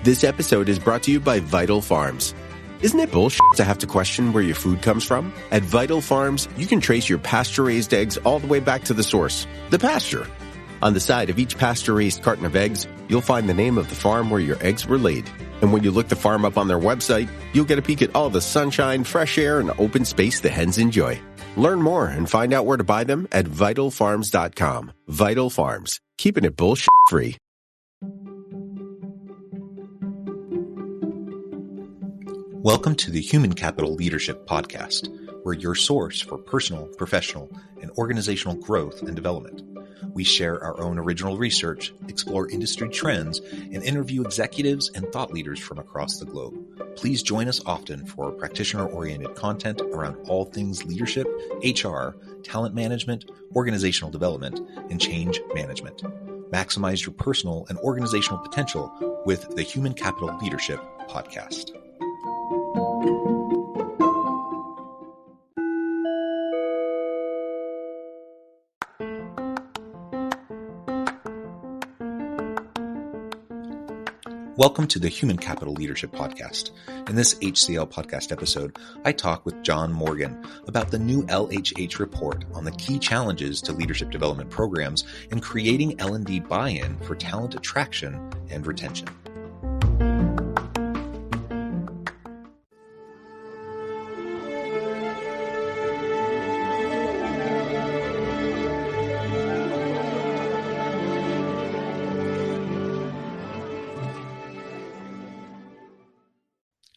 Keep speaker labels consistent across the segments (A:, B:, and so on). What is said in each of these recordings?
A: This episode is brought to you by Vital Farms. Isn't it bullshit to have to question where your food comes from? At Vital Farms, you can trace your pasture-raised eggs all the way back to the source, the pasture. On the side of each pasture-raised carton of eggs, you'll find the name of the farm where your eggs were laid. And when you look the farm up on their website, you'll get a peek at all the sunshine, fresh air, and open space the hens enjoy. Learn more and find out where to buy them at vitalfarms.com. Vital Farms, keeping it bullshit free.
B: Welcome to the Human Capital Leadership Podcast. We're your source for personal, professional, and organizational growth and development. We share our own original research, explore industry trends, and interview executives and thought leaders from across the globe. Please join us often for practitioner-oriented content around all things leadership, HR, talent management, organizational development, and change management. Maximize your personal and organizational potential with the Human Capital Leadership Podcast. Welcome to the Human Capital Leadership Podcast. In this HCL podcast episode, I talk with John Morgan about the new LHH report on the key challenges to leadership development programs and creating L&D buy-in for talent attraction and retention.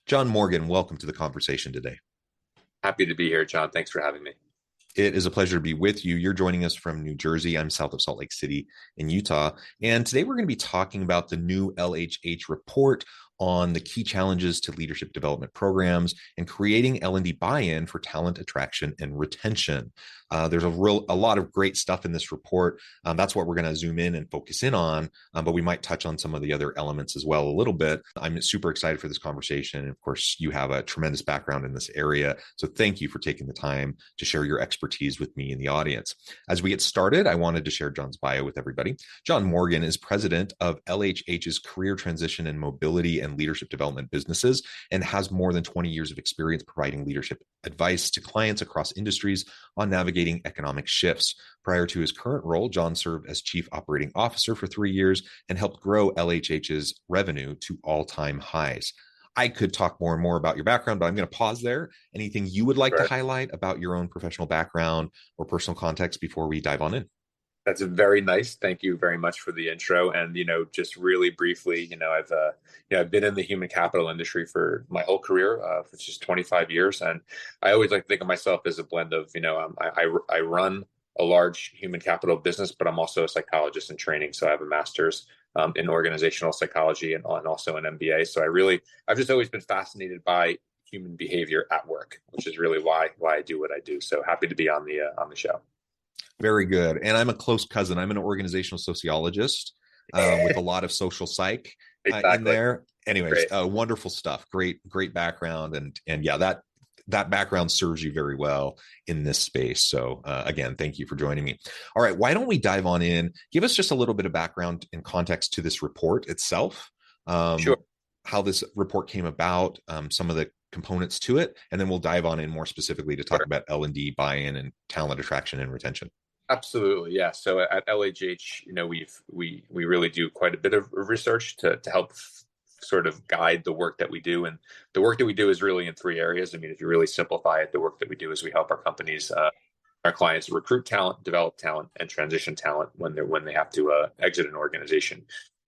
B: John Morgan, welcome to the conversation today.
C: Happy to be here, John. Thanks for having me.
B: It is a pleasure to be with you. You're joining us from New Jersey. I'm south of Salt Lake City in Utah. And today we're going to be talking about the new LHH report on the key challenges to leadership development programs and creating L&D buy-in for talent attraction and retention. There's a lot of great stuff in this report. That's what we're going to zoom in and focus in on, but we might touch on some of the other elements as well a little bit. I'm super excited for this conversation. And of course, you have a tremendous background in this area. So thank you for taking the time to share your expertise with me and the audience. As we get started, I wanted to share John's bio with everybody. John Morgan is president of LHH's Career Transition and Mobility and Leadership Development businesses and has more than 20 years of experience providing leadership advice to clients across industries on navigating economic shifts. Prior to his current role, John served as Chief Operating Officer for 3 years and helped grow LHH's revenue to all-time highs. I could talk more and more about your background, but I'm going to pause there. Anything you would like to highlight about your own professional background or personal context before we dive on in?
C: That's very nice. Thank you very much for the intro. And, just really briefly, I've been in the human capital industry for my whole career, which is 25 years. And I always like to think of myself as a blend of, I run a large human capital business, but I'm also a psychologist in training. So I have a master's in organizational psychology and also an MBA. So I've just always been fascinated by human behavior at work, which is really why I do what I do. So happy to be on the show.
B: Very good. And I'm a close cousin. I'm an organizational sociologist with a lot of social psych in there. Anyways, wonderful stuff. Great background. And yeah, that background serves you very well in this space. So again, thank you for joining me. All right. Why don't we dive on in? Give us just a little bit of background and context to this report itself.
C: Sure.
B: How this report came about, some of the components to it, and then we'll dive on in more specifically to talk about L&D buy-in and talent attraction and retention.
C: Absolutely, yeah. So at LHH, we really do quite a bit of research to help sort of guide the work that we do, and the work that we do is really in three areas. I mean, if you really simplify it, the work that we do is we help our companies, our clients, recruit talent, develop talent, and transition talent when they have to exit an organization.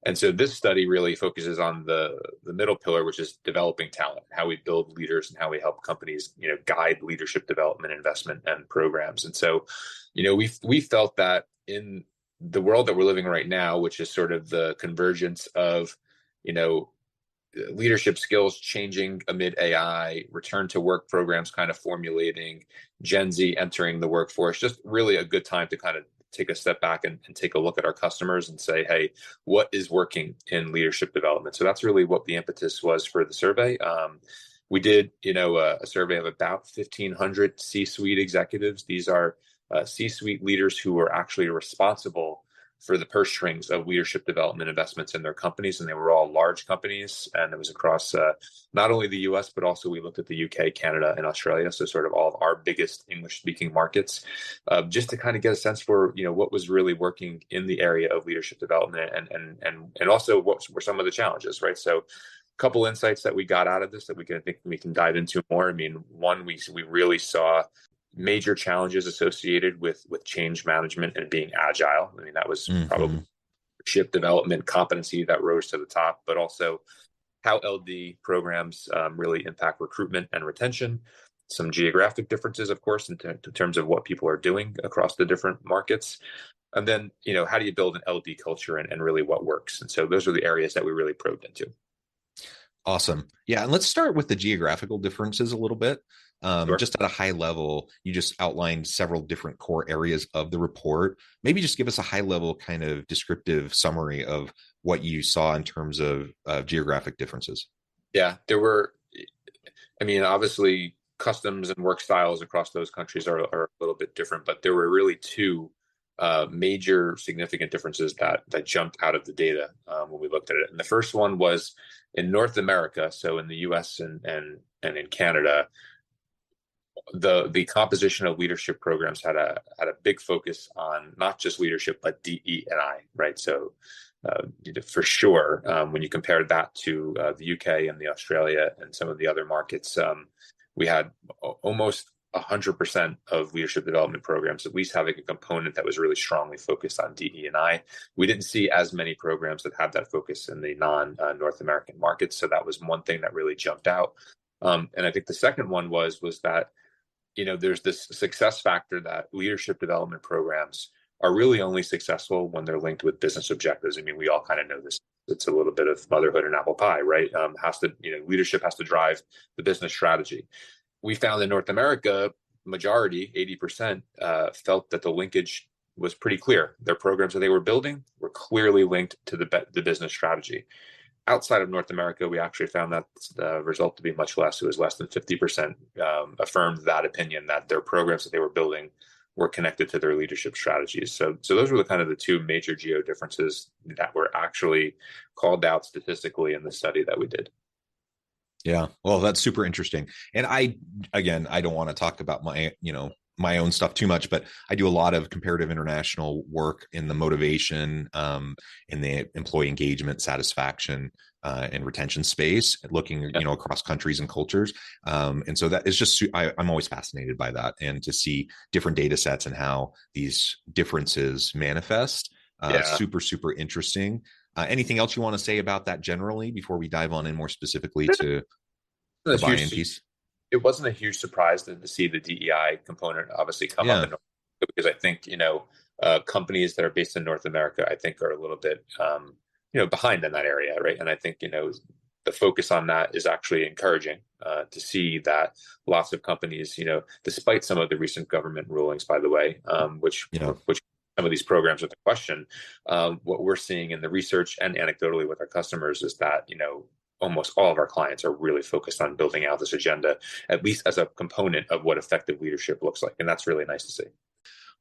C: And so this study really focuses on the middle pillar, which is developing talent, how we build leaders and how we help companies, guide leadership development, investment, and programs. And so, we felt that in the world that we're living right now, which is sort of the convergence of, leadership skills changing amid AI, return to work programs kind of formulating, Gen Z entering the workforce, just really a good time to kind of take a step back and take a look at our customers and say, hey, what is working in leadership development? So that's really what the impetus was for the survey. We did, a survey of about 1,500 C-suite executives. These are C-suite leaders who are actually responsible for the purse strings of leadership development investments in their companies, and they were all large companies, and it was across not only the U.S. but also we looked at the U.K., Canada, and Australia, so sort of all of our biggest English-speaking markets, just to kind of get a sense for what was really working in the area of leadership development, and also what were some of the challenges, right? So, a couple insights that we got out of this that we can dive into more. I mean, one, we really saw major challenges associated with change management and being agile. I mean, that was probably leadership development competency that rose to the top, but also how LD programs really impact recruitment and retention. Some geographic differences, of course, in terms of what people are doing across the different markets. And then, how do you build an LD culture and really what works? And so those are the areas that we really probed into.
B: Awesome. Yeah. And let's start with the geographical differences a little bit.
C: Sure.
B: Just at a high level, you just outlined several different core areas of the report. Maybe just give us a high level kind of descriptive summary of what you saw in terms of geographic differences.
C: Yeah, obviously customs and work styles across those countries are a little bit different, but there were really two major significant differences that jumped out of the data when we looked at it. And the first one was in North America, so in the US and in Canada, the composition of leadership programs had a big focus on not just leadership but DE&I, right? So for sure, when you compare that to the UK and the Australia and some of the other markets, we had almost 100% of leadership development programs at least having a component that was really strongly focused on DE&I. We didn't see as many programs that had that focus in the non-North American markets, so that was one thing that really jumped out. And I think the second one was that there's this success factor that leadership development programs are really only successful when they're linked with business objectives. I mean, we all kind of know this. It's a little bit of motherhood and apple pie, right? Leadership has to drive the business strategy. We found in North America, majority, 80%, felt that the linkage was pretty clear. Their programs that they were building were clearly linked to the business strategy. Outside of North America, we actually found that the result to be much less. It was less than 50% affirmed that opinion, that their programs that they were building were connected to their leadership strategies. So those were the two major geo differences that were actually called out statistically in the study that we did.
B: Yeah, well, that's super interesting. And I don't want to talk about my own stuff too much, but I do a lot of comparative international work in the motivation, in the employee engagement, satisfaction, and retention space, looking, across countries and cultures. And so that is just, I'm always fascinated by that, and to see different data sets and how these differences manifest. Super, super interesting. Anything else you want to say about that generally before we dive on in more specifically to the buy-in piece?
C: It wasn't a huge surprise to see the DEI component obviously come up in North America, because I think companies that are based in North America, I think, are a little bit behind in that area, right? And I think the focus on that is actually encouraging to see that lots of companies, despite some of the recent government rulings, by the way, which some of these programs are the question, what we're seeing in the research and anecdotally with our customers is that almost all of our clients are really focused on building out this agenda, at least as a component of what effective leadership looks like. And that's really nice to see.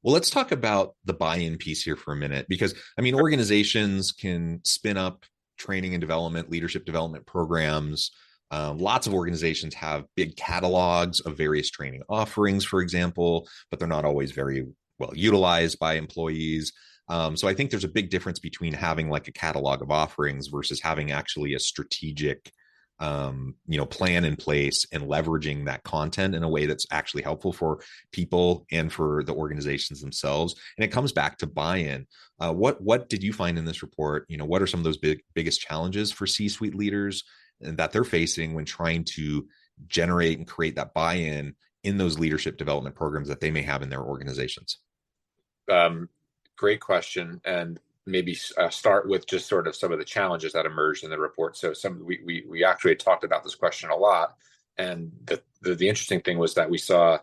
B: Well, let's talk about the buy-in piece here for a minute, because organizations can spin up training and development, leadership development programs. Lots of organizations have big catalogs of various training offerings, for example, but they're not always very well utilized by employees. So I think there's a big difference between having like a catalog of offerings versus having actually a strategic, plan in place and leveraging that content in a way that's actually helpful for people and for the organizations themselves. And it comes back to buy-in. What did you find in this report? What are some of those biggest challenges for C-suite leaders that they're facing when trying to generate and create that buy-in in those leadership development programs that they may have in their organizations?
C: Great question. And maybe start with just sort of some of the challenges that emerged in the report. So we actually talked about this question a lot. And the interesting thing was that we saw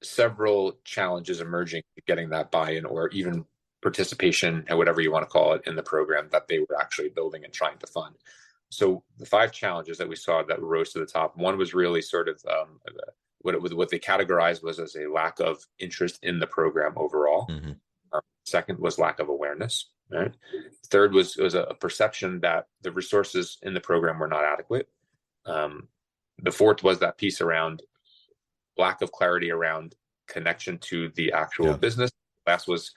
C: several challenges emerging getting that buy-in or even participation, and whatever you want to call it, in the program that they were actually building and trying to fund. So the 5 challenges that we saw that rose to the top, one was really sort of what they categorized was as a lack of interest in the program overall. Mm-hmm. Second was lack of awareness. Right. Third was a perception that the resources in the program were not adequate. The fourth was that piece around lack of clarity around connection to the actual business. Last was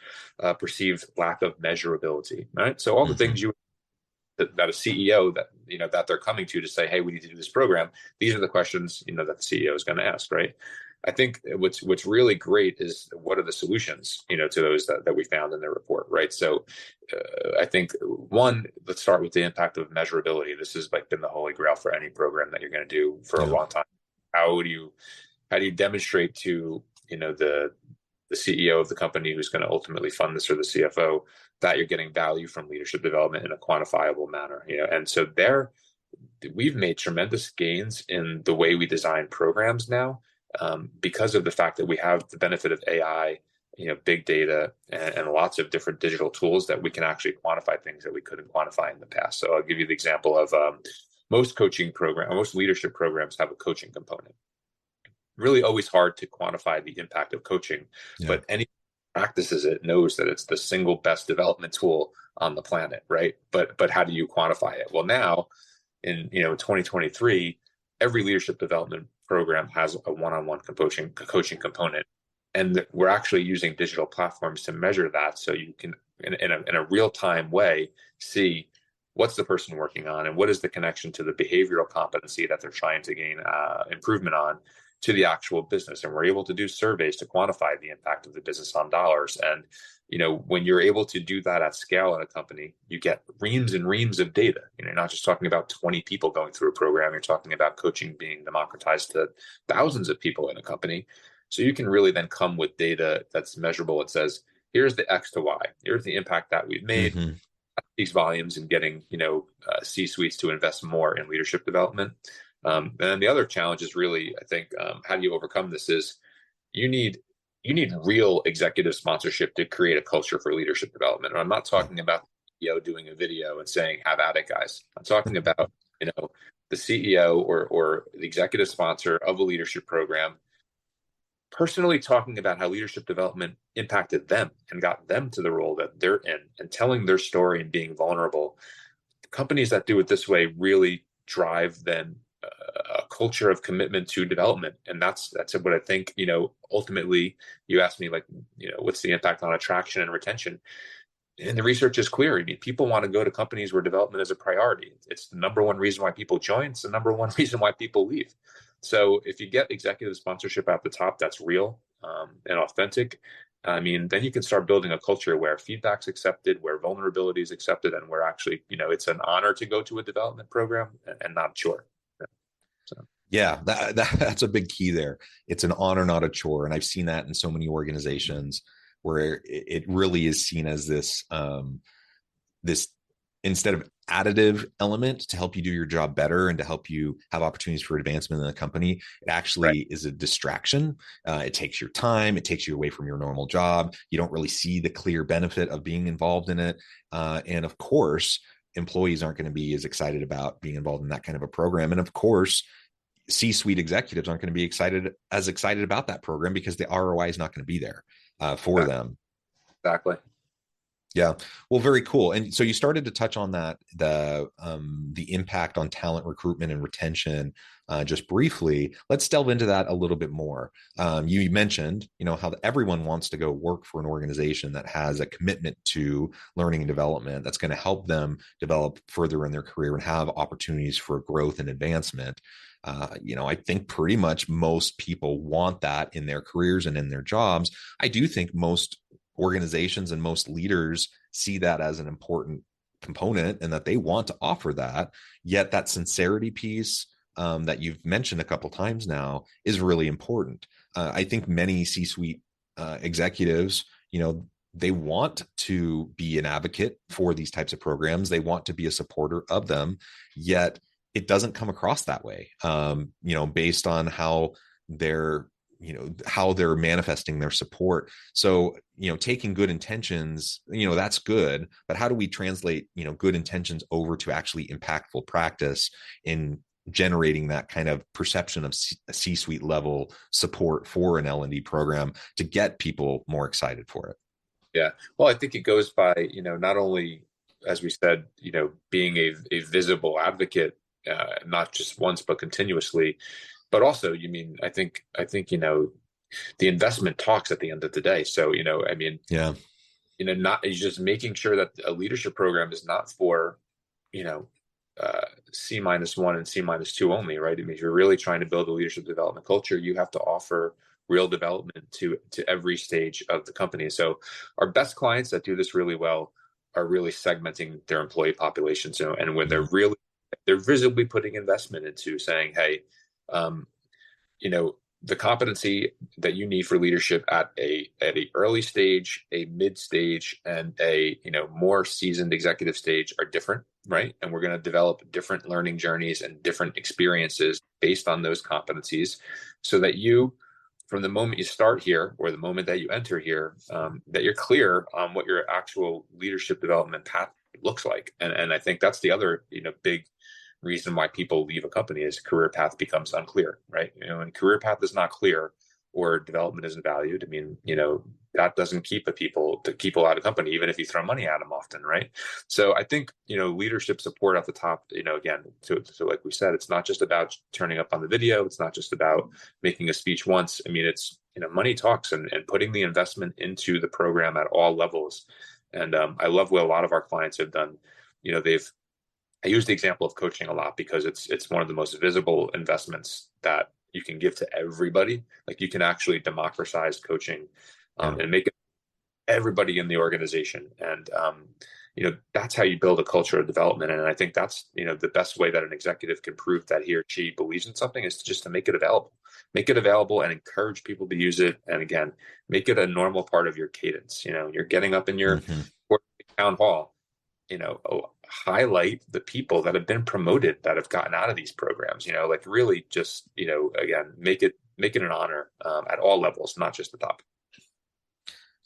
C: perceived lack of measurability. Right. So all the things that a CEO that they're coming to say, hey, we need to do this program. These are the questions, that the CEO is going to ask. Right. I think what's really great is what are the solutions, to those that we found in the report, right? So I think one, let's start with the impact of measurability. This has been the holy grail for any program that you're going to do for a long time. How do you demonstrate to the CEO of the company who's going to ultimately fund this, or the CFO, that you're getting value from leadership development in a quantifiable manner? And so we've made tremendous gains in the way we design programs now. Because of the fact that we have the benefit of AI, big data, and lots of different digital tools that we can actually quantify things that we couldn't quantify in the past. So I'll give you the example of most leadership programs have a coaching component. Really always hard to quantify the impact of coaching, but any practices it knows that it's the single best development tool on the planet, right? But how do you quantify it? Well, now in 2023, every leadership development program has a one-on-one coaching component, and we're actually using digital platforms to measure that, so you can in a real-time way see what's the person working on and what is the connection to the behavioral competency that they're trying to gain improvement on to the actual business. And we're able to do surveys to quantify the impact of the business on dollars. And when you're able to do that at scale in a company, you get reams and reams of data. You're not just talking about 20 people going through a program. You're talking about coaching being democratized to thousands of people in a company. So you can really then come with data that's measurable. It says, here's the X to Y. Here's the impact that we've made. These volumes and getting, C-suites to invest more in leadership development. And then the other challenge is really, I think, how do you overcome this is you need real executive sponsorship to create a culture for leadership development. And I'm not talking about the CEO doing a video and saying, have at it, guys. I'm talking about, the CEO or the executive sponsor of a leadership program personally talking about how leadership development impacted them and got them to the role that they're in, and telling their story and being vulnerable. Companies that do it this way really drive then a culture of commitment to development. And that's what I think, ultimately you asked me, what's the impact on attraction and retention? And the research is clear. I mean, people want to go to companies where development is a priority. It's the number one reason why people join. It's the number one reason why people leave. So if you get executive sponsorship at the top, that's real and authentic. I mean, then you can start building a culture where feedback's accepted, where vulnerability is accepted, and where actually, it's an honor to go to a development program and not a chore. So.
B: Yeah, that's a big key there. It's an honor, not a chore. And I've seen that in so many organizations where it really is seen as this instead of additive element to help you do your job better and to help you have opportunities for advancement in the company, it actually is a distraction. It takes your time. It takes you away from your normal job. You don't really see the clear benefit of being involved in it. And of course, employees aren't going to be as excited about being involved in that kind of a program. And of course, C-suite executives aren't going to be excited about that program because the ROI is not going to be there for them.
C: Exactly.
B: Yeah. Well, very cool. And so you started to touch on that, the impact on talent recruitment and retention just briefly. Let's delve into that a little bit more. You mentioned, how everyone wants to go work for an organization that has a commitment to learning and development that's going to help them develop further in their career and have opportunities for growth and advancement. I think pretty much most people want that in their careers and in their jobs. I do think most organizations and most leaders see that as an important component and that they want to offer that. Yet that sincerity piece that you've mentioned a couple times now is really important. I think many C-suite executives, they want to be an advocate for these types of programs. They want to be a supporter of them, yet it doesn't come across that way, based on how they're manifesting their support. So, taking good intentions, that's good, but how do we translate, good intentions over to actually impactful practice in generating that kind of perception of C-suite level support for an L&D program to get people more excited for it?
C: Yeah. Well, I think it goes by, not only, as we said, being a visible advocate, not just once, but continuously, but also, I think, the investment talks at the end of the day. So,
B: Yeah.
C: not it's just making sure that a leadership program is not for, you know, C-1 and C-2 only, right? I mean, if you're really trying to build a leadership development culture, you have to offer real development to every stage of the company. So our best clients that do this really well are really segmenting their employee population. So, and when
B: Mhm.
C: they're visibly putting investment into saying, hey, um, you know the competency that you need for leadership at a early stage, a mid stage, and a more seasoned executive stage are different, right? And we're going to develop different learning journeys and different experiences based on those competencies, so that you, from the moment you start here or the moment that you enter here, that you're clear on what your actual leadership development path looks like. And I think that's the other big reason why people leave a company is career path becomes unclear, right? And career path is not clear or development isn't valued. I mean, that doesn't keep people out of company, even if you throw money at them often, right? So I think, leadership support at the top, again, so like we said, it's not just about turning up on the video. It's not just about making a speech once. I mean, it's, money talks, and putting the investment into the program at all levels. And I love what a lot of our clients have done. They've I use the example of coaching a lot because it's one of the most visible investments that you can give to everybody. Like, you can actually democratize coaching,
B: Yeah.
C: and make it everybody in the organization. And that's how you build a culture of development. And I think that's the best way that an executive can prove that he or she believes in something is just to make it available, and encourage people to use it. And again, make it a normal part of your cadence. You're getting up in your
B: Hmm.
C: town hall, highlight the people that have been promoted, that have gotten out of these programs, like really just, again, make it an honor, at all levels, not just the top.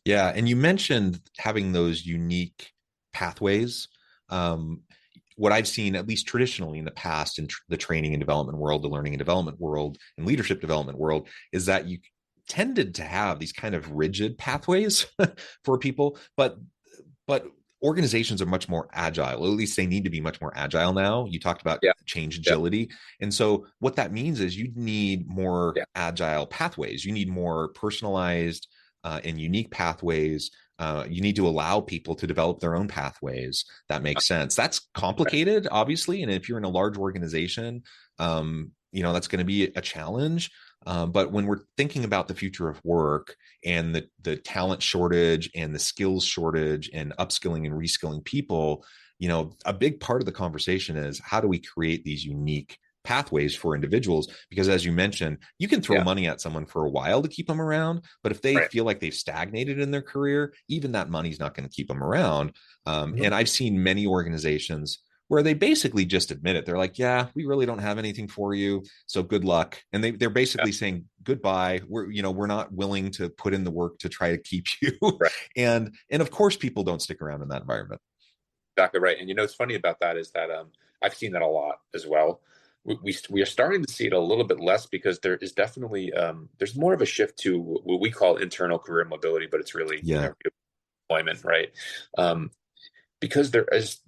B: Yeah. And you mentioned having those unique pathways. Um, what I've seen, at least traditionally in the past, in the training and development world, the learning and development world, and leadership development world, is that you tended to have these kind of rigid pathways for people, but organizations are much more agile. At least they need to be much more agile now. You talked about
C: Yeah.
B: change
C: Yeah.
B: agility. And so what that means is you need more
C: Yeah.
B: agile pathways. You need more personalized and unique pathways. You need to allow people to develop their own pathways. That makes sense. That's
C: Right.
B: complicated, obviously. And if you're in a large organization, that's going to be a challenge. But when we're thinking about the future of work and the talent shortage and the skills shortage and upskilling and reskilling people, a big part of the conversation is how do we create these unique pathways for individuals? Because as you mentioned, you can throw
C: Yeah.
B: money at someone for a while to keep them around, but if they
C: Right.
B: feel like they've stagnated in their career, even that money's not going to keep them around.
C: Mhm.
B: And I've seen many organizations where they basically just admit it. They're like, yeah, we really don't have anything for you, so good luck. And they're
C: Yeah.
B: basically saying goodbye. We're not willing to put in the work to try to keep you.
C: Right.
B: And of course people don't stick around in that environment.
C: Exactly right. And what's funny about that is that, I've seen that a lot as well. We are starting to see it a little bit less, because there is definitely, there's more of a shift to what we call internal career mobility, but it's really,
B: Yeah.
C: employment, right? Um, because there's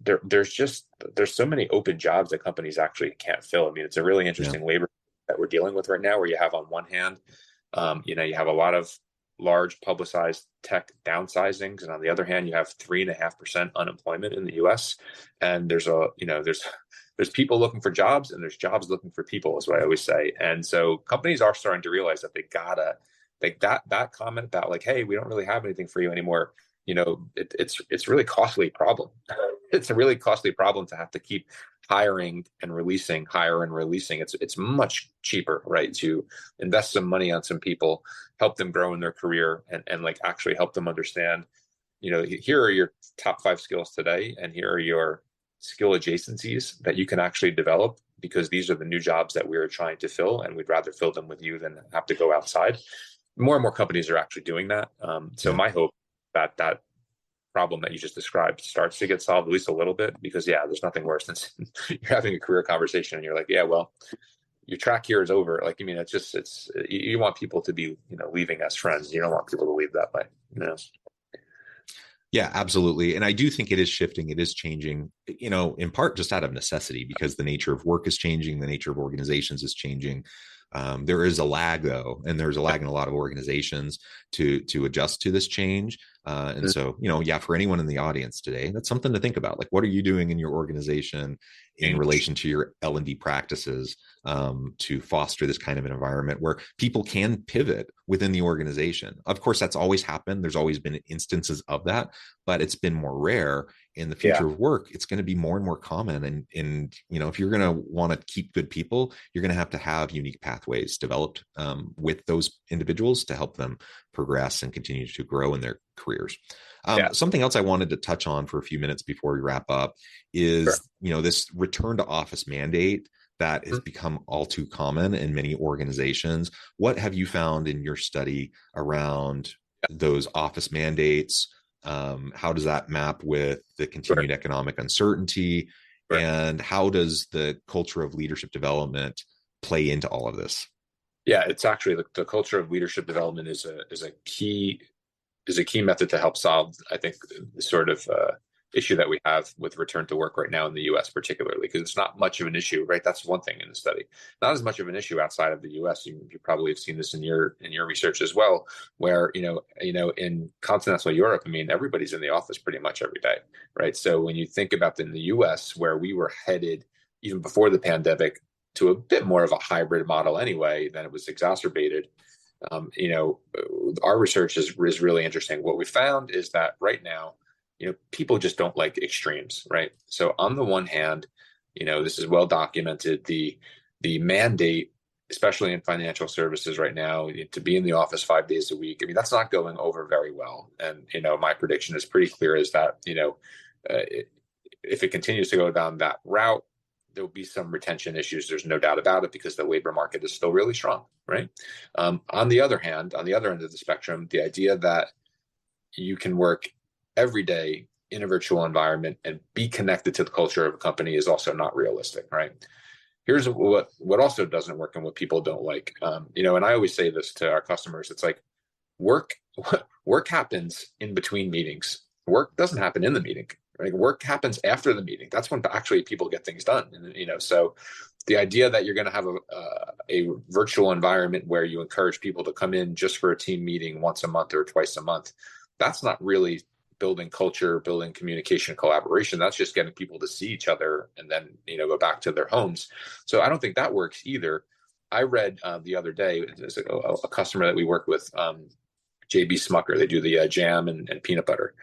C: so many open jobs that companies actually can't fill. I mean, it's a really
B: Yeah.
C: interesting labor that we're dealing with right now, where you have, on one hand, you have a lot of large publicized tech downsizings, and on the other hand, you have 3.5% unemployment in the U.S. And there's people looking for jobs, and there's jobs looking for people, is what I always say. And so companies are starting to realize that they gotta, like, that comment about, like, hey, we don't really have anything for you anymore. It's really costly problem. It's a really costly problem to have to keep hiring and releasing, hire and releasing. It's much cheaper, right, to invest some money on some people, help them grow in their career, and like actually help them understand, here are your top 5 skills today, and here are your skill adjacencies that you can actually develop, because these are the new jobs that we're trying to fill, and we'd rather fill them with you than have to go outside. More and more companies are actually doing that. So
B: Yeah.
C: my hope that problem that you just described starts to get solved, at least a little bit, because yeah, there's nothing worse than you're having a career conversation and you're like, yeah, well, your track here is over. Like, I mean, you want people to be, leaving as friends. You don't want people to leave that way.
B: Yeah, absolutely. And I do think it is shifting. It is changing, in part just out of necessity because the nature of work is changing, the nature of organizations is changing. There is a lag though, and there's a lag in a lot of organizations to adjust to this change. And so, yeah, for anyone in the audience today, that's something to think about. Like, what are you doing in your organization in relation to your L&D practices to foster this kind of an environment where people can pivot within the organization? Of course, that's always happened. There's always been instances of that, but it's been more rare. In the future of work, it's going to be more and more common. And if you're going to want to keep good people, you're going to have unique pathways developed with those individuals to help them progress and continue to grow in their careers. Something else I wanted to touch on for a few minutes before we wrap up is, this return to office mandate that has become all too common in many organizations. What have you found in your study around those office mandates? How does that map with the continued economic uncertainty? And how does the culture of leadership development play into all of this?
C: Yeah, it's actually the culture of leadership development is a key method to help solve, I think, the sort of issue that we have with return to work right now in the U.S. particularly, because it's not much of an issue, right? That's one thing in the study. Not as much of an issue outside of the U.S. You probably have seen this in your research as well, where in continental Europe, I mean, everybody's in the office pretty much every day, right? So when you think about in the U.S., where we were headed even before the pandemic to a bit more of a hybrid model anyway, then it was exacerbated. Our research is really interesting. What we found is that right now, people just don't like extremes, right? So on the one hand, this is well documented, the mandate, especially in financial services right now, to be in the office 5 days a week. I mean, that's not going over very well. And, my prediction is pretty clear is that, if it continues to go down that route, there'll be some retention issues. There's no doubt about it, because the labor market is still really strong, right? On the other hand, on the other end of the spectrum, the idea that you can work every day in a virtual environment and be connected to the culture of a company is also not realistic, right? Here's what also doesn't work and what people don't like. And I always say this to our customers. It's like work happens in between meetings. Work doesn't happen in the meeting. Right? Work happens after the meeting. That's when actually people get things done. And, so the idea that you're going to have a virtual environment where you encourage people to come in just for a team meeting once a month or twice a month, that's not really building culture, building communication, collaboration. That's just getting people to see each other and then, go back to their homes. So I don't think that works either. I read the other day, there's a customer that we work with, JB Smucker. They do the jam and peanut butter.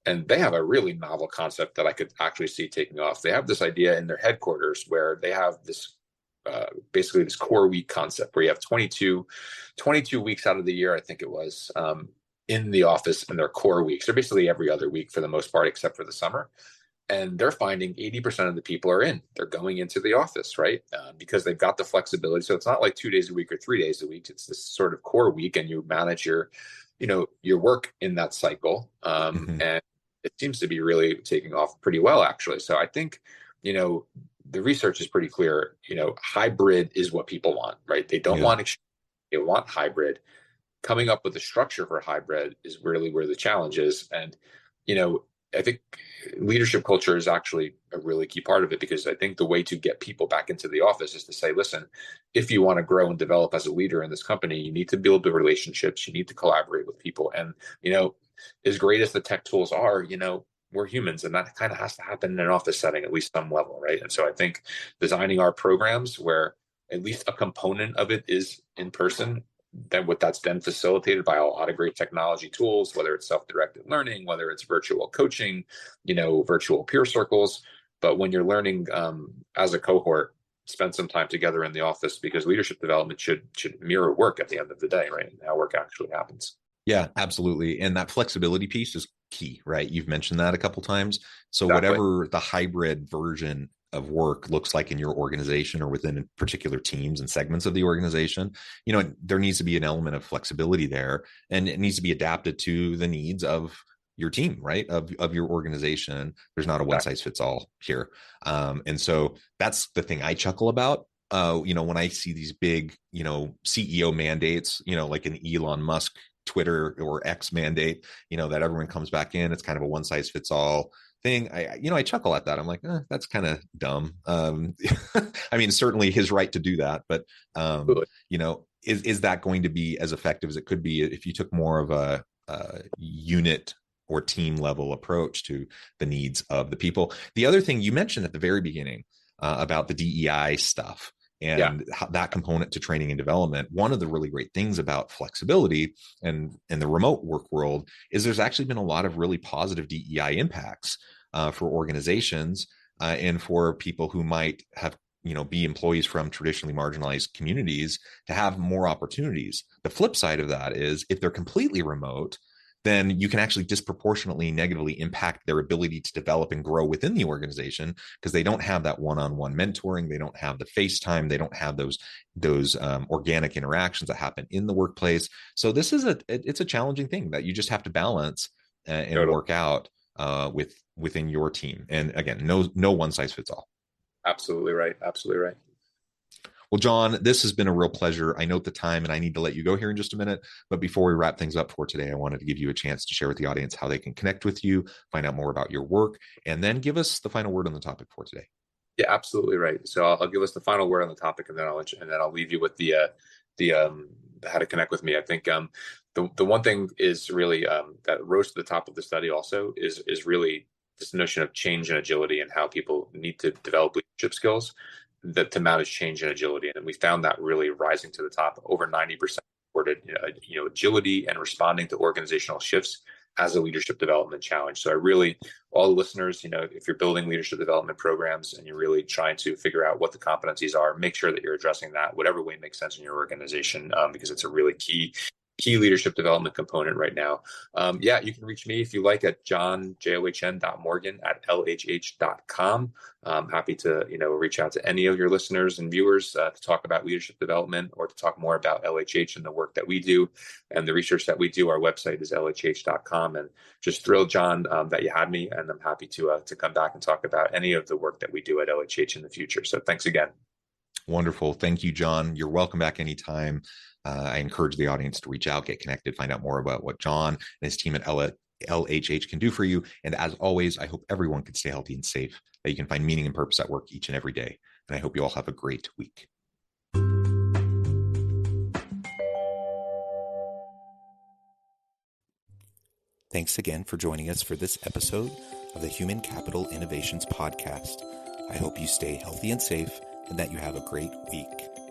C: And they have a really novel concept that I could actually see taking off. They have this idea in their headquarters where they have this basically this core week concept where you have 22 weeks out of the year, I think it was, in the office in their core weeks. They're basically every other week for the most part, except for the summer. And they're finding 80% of the people are in. They're going into the office, right? Because they've got the flexibility. So it's not like 2 days a week or 3 days a week. It's this sort of core week, and you manage your work in that cycle. And it seems to be really taking off pretty well, actually. So I think, the research is pretty clear. Hybrid is what people want, right? They don't want extreme, they want hybrid. Coming up with a structure for hybrid is really where the challenge is. And, I think leadership culture is actually a really key part of it, because I think the way to get people back into the office is to say, listen, if you want to grow and develop as a leader in this company, you need to build the relationships, you need to collaborate with people. And, as great as the tech tools are, we're humans, and that kind of has to happen in an office setting, at least some level, right? And so I think designing our programs where at least a component of it is in person, that's then facilitated by a lot of great technology tools, whether it's self-directed learning, whether it's virtual coaching, virtual peer circles. But when you're learning as a cohort, spend some time together in the office, because leadership development should mirror work at the end of the day, right? And how work actually happens.
B: Yeah, absolutely. And that flexibility piece is key, right? You've mentioned that a couple times. So
C: Exactly.
B: Whatever the hybrid version of work looks like in your organization or within particular teams and segments of the organization, there needs to be an element of flexibility there, and it needs to be adapted to the needs of your team, right? Of your organization. There's not a one size fits all here. And so that's the thing I chuckle about. When I see these big, CEO mandates, like an Elon Musk Twitter or X mandate, that everyone comes back in. It's kind of a one size fits all thing. I chuckle at that. I'm like, that's kind of dumb. I mean, certainly his right to do that, but is that going to be as effective as it could be if you took more of a unit or team level approach to the needs of the people? The other thing you mentioned at the very beginning about the DEI stuff and that component to training and development. One of the really great things about flexibility and the remote work world is there's actually been a lot of really positive DEI impacts for organizations and for people who might have be employees from traditionally marginalized communities to have more opportunities. The flip side of that is if they're completely remote, then you can actually disproportionately negatively impact their ability to develop and grow within the organization because they don't have that one-on-one mentoring. They don't have the FaceTime. They don't have those organic interactions that happen in the workplace. So this is it's a challenging thing that you just have to balance and work out within your team. And again, no one size fits all.
C: Absolutely right. Absolutely right.
B: Well, John, this has been a real pleasure. I note the time and I need to let you go here in just a minute. But before we wrap things up for today, I wanted to give you a chance to share with the audience how they can connect with you, find out more about your work, and then give us the final word on the topic for today.
C: Yeah, absolutely right. So I'll give us the final word on the topic, and then I'll leave you with the how to connect with me. I think the one thing is really that rose to the top of the study also is really this notion of change and agility and how people need to develop leadership skills that to manage change and agility. And we found that really rising to the top. Over 90% reported agility and responding to organizational shifts as a leadership development challenge. So all the listeners, if you're building leadership development programs and you're really trying to figure out what the competencies are, make sure that you're addressing that whatever way makes sense in your organization, because it's a really key leadership development component right now. You can reach me if you like at john.morgan@lhh.com. I'm happy to, reach out to any of your listeners and viewers to talk about leadership development or to talk more about LHH and the work that we do and the research that we do. Our website is lhh.com, and just thrilled, John, that you had me, and I'm happy to come back and talk about any of the work that we do at LHH in the future. So thanks again.
B: Wonderful. Thank you, John. You're welcome back anytime. I encourage the audience to reach out, get connected, find out more about what John and his team at LHH can do for you. And as always, I hope everyone can stay healthy and safe, that you can find meaning and purpose at work each and every day. And I hope you all have a great week. Thanks again for joining us for this episode of the Human Capital Innovations Podcast. I hope you stay healthy and safe and that you have a great week.